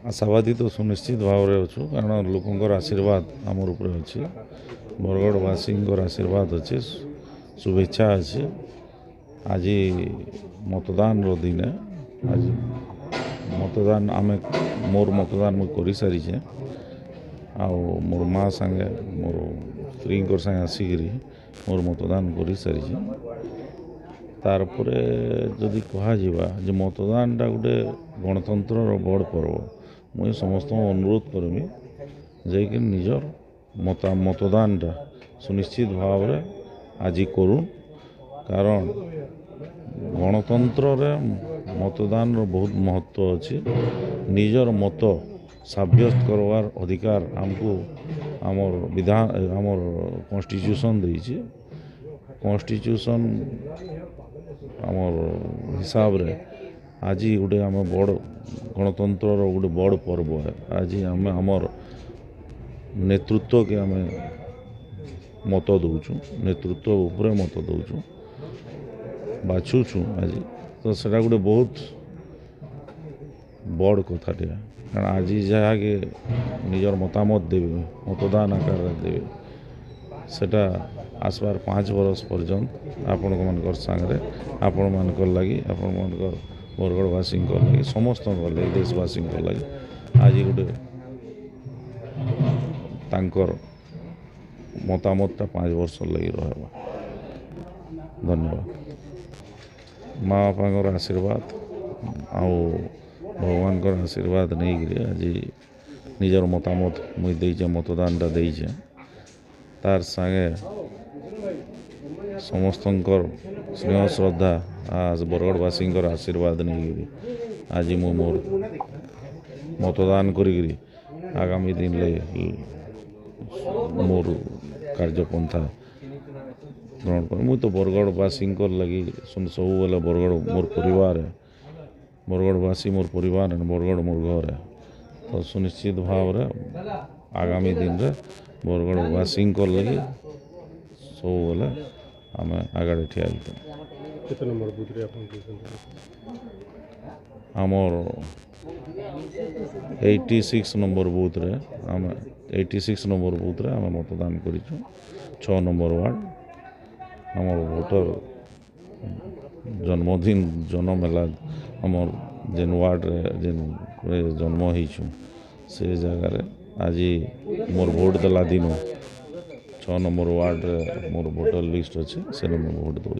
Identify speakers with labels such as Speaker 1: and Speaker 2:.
Speaker 1: आशावादी तो सुनिश्चित भाव में अच्छु कारण लोकंर आशीर्वाद आमर उपरे अच्छी बरगढ़वासी आशीर्वाद अच्छे शुभेच्छा अच्छी आज मतदान दिन आज मतदान आम मोर मतदान मुझे कर सारी मोर माँ संगे मोर स्त्री संगे आसिक मोर मतदान कर सारी तारपरे जदि कह मतदानटा गोटे गणतंत्र बड़ पर्व मुझे समस्त अनुरोध करमी जे कि निजर मतदानटा सुनिश्चित भाव में आज करूँ कारण गणतंत्र मतदान बहुत महत्व अच्छी निजर मत साब्यस्त करवार अधिकार आमको आमर विधान आमर कॉन्स्टिट्यूशन देइछि कॉन्स्टिट्यूशन आमर हिसाब रे आज गोटे आम बड़ गणतंत्र गोटे बड़ पर्व है आज आम आमर नेतृत्व के आम मत दौचु नेतृत्व उपरे मत दौचु बाछुचु आज तो सेटा गोटे बहुत बड़ कथाटे कारण आज जहाँ के निजर मतामत देवे मतदान आकार देवे सेटा आसबार 5 बरस पर्यंत आपण मानकर सांगरे आपण मानकर लगी आपण मानकर बरगढ़वासी लगी समस्त लगी देशवासी लगी आज गोटे तांकर मतामतटा 5 वर्ष लगी रहा धन्यवाद माँ बापा आशीर्वाद आउ भगवान आशीर्वाद नहीं आज निजर मतामत मुझे देचे मतदानटा देचे तार संगे समस्त स्नेह श्रद्धा आज बरगढ़वासी आशीर्वाद नहीं आज मु मोर मतदान करी आगामी दिन ले मोर कार्यपंथा ग्रहण कर मुझे तो बरगढ़वासी लगी सब बेले बरगढ़ मोर परिवार है बरगढ़वासी मोर परिवार है बरगढ़ मोर घर है तो सुनिश्चित भाव रे आगामी दिन रे बरगढ़वासी लगी सब बेले आम आगे ठिया आमर 86 नंबर बूथ रे आम 86 नंबर बूथ रे आम मतदान करिछु 6 नंबर वार्ड आमर भोटर जन्मदिन जन्म है आमर जेन वार्ड रे जेन जन्म होइछु से जगह आज मोर भोट देला दिन 6 नंबर वार्ड रे मोर भोटर लिस्ट अच्छे से भोट दौड़।